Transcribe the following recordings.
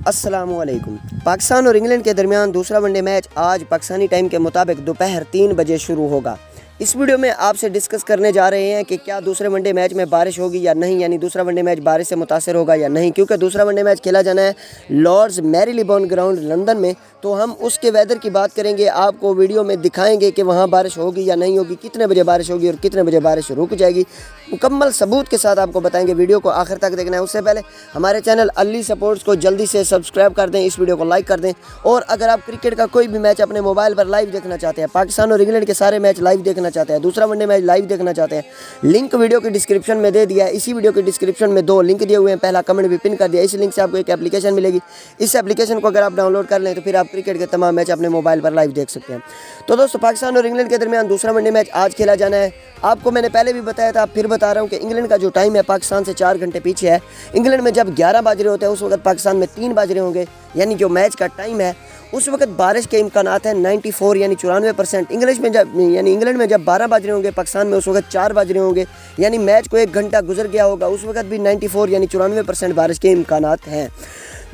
السلام علیکم۔ پاکستان اور انگلینڈ کے درمیان دوسرا ون ڈے میچ آج پاکستانی ٹائم کے مطابق دوپہر 3 بجے شروع ہوگا۔ اس ویڈیو میں آپ سے ڈسکس کرنے جا رہے ہیں کہ کیا دوسرے ون ڈے میچ میں بارش ہوگی یا نہیں، یعنی دوسرا ون ڈے میچ بارش سے متاثر ہوگا یا نہیں، کیونکہ دوسرا ون ڈے میچ کھیلا جانا ہے لارڈز میریلیبون گراؤنڈ لندن میں، تو ہم اس کے ویدر کی بات کریں گے، آپ کو ویڈیو میں دکھائیں گے کہ وہاں بارش ہوگی یا نہیں ہوگی، کتنے بجے بارش ہوگی اور کتنے بجے بارش رک جائے گی، مکمل ثبوت کے ساتھ آپ کو بتائیں گے۔ ویڈیو کو آخر تک دیکھنا ہے۔ اس سے پہلے ہمارے چینل علی سپورٹس کو جلدی سے سبسکرائب کر دیں، اس ویڈیو کو لائک کر دیں، اور اگر آپ کرکٹ کا کوئی بھی میچ اپنے موبائل پر لائیو دیکھنا چاہتے ہیں، پاکستان اور انگلینڈ کے سارے میچ لائیو دیکھنا چاہتے ہیں، دوسرا ون ڈے میچ لائیو دیکھنا چاہتے ہیں، لنک ویڈیو کی ڈسکرپشن میں دے دیا ہے۔ اسی ویڈیو کی ڈسکرپشن میں 2 لنک دیے ہوئے ہیں، پہلا کمنٹ بھی پن کر دیا، اس لنک سے آپ کو ایک اپلیکیشن ملے گی، اس اپلیکیشن کو اگر آپ ڈاؤن لوڈ کر لیں تو پھر آپ کرکٹ کے تمام میچ اپنے موبائل پر لائیو دیکھ سکتے ہیں۔ تو دوستو، پاکستان اور انگلینڈ کے درمیان دوسرا ون ڈے میچ آج کھیلا جانا ہے۔ آپ کو میں نے پہلے بھی بتایا تھا، پھر بتا رہا ہوں کہ انگلینڈ کا جو ٹائم ہے پاکستان سے 4 گھنٹے پیچھے ہے۔ انگلینڈ میں جب 11 بج رہے ہوتے ہیں اس وقت پاکستان میں 3 بج رہے ہوں گے، یعنی جو میچ کا ٹائم ہے اس وقت بارش کے امکانات ہیں 94 یعنی 94%۔ انگلینڈ میں جب 12 بج رہے ہوں گے پاکستان میں اس وقت 4 بج رہے ہوں گے، یعنی میچ کو 1 گھنٹہ گزر گیا ہوگا، اس وقت بھی 94 یعنی 94% بارش کے امکانات ہیں۔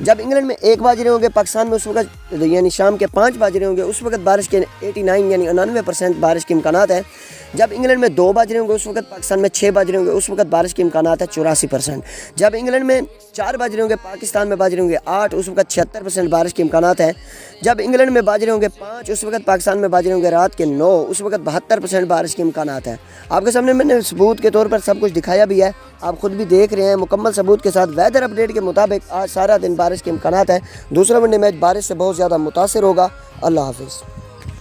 جب انگلینڈ میں 1 بج رہے ہوں گے پاکستان میں اس وقت یعنی شام کے 5 بج رہے ہوں گے، اس وقت بارش کے 89 یعنی 99% بارش کے امکانات ہیں۔ جب انگلینڈ میں 2 بج رہے ہوں گے اس وقت پاکستان میں 6 بج رہے ہوں گے، اس وقت بارش کے امکانات ہیں 84%۔ جب انگلینڈ میں 4 بج رہے ہوں گے پاکستان میں بج رہے ہوں گے 8، اس وقت 76% بارش کے امکانات ہیں۔ جب انگلینڈ میں بج رہے ہوں گے 5، اس وقت پاکستان میں بج رہے ہوں گے رات کے 9، اس وقت 72% بارش کے امکانات ہیں۔ آپ کے سامنے میں نے ثبوت کے طور پر سب کچھ دکھایا بھی ہے، آپ خود بھی دیکھ رہے ہیں مکمل ثبوت کے ساتھ۔ ویدر اپڈیٹ کے مطابق آج سارا دن بارش کے امکانات ہیں، دوسرا ون ڈے میچ بارش سے بہت زیادہ متاثر ہوگا۔ اللہ حافظ۔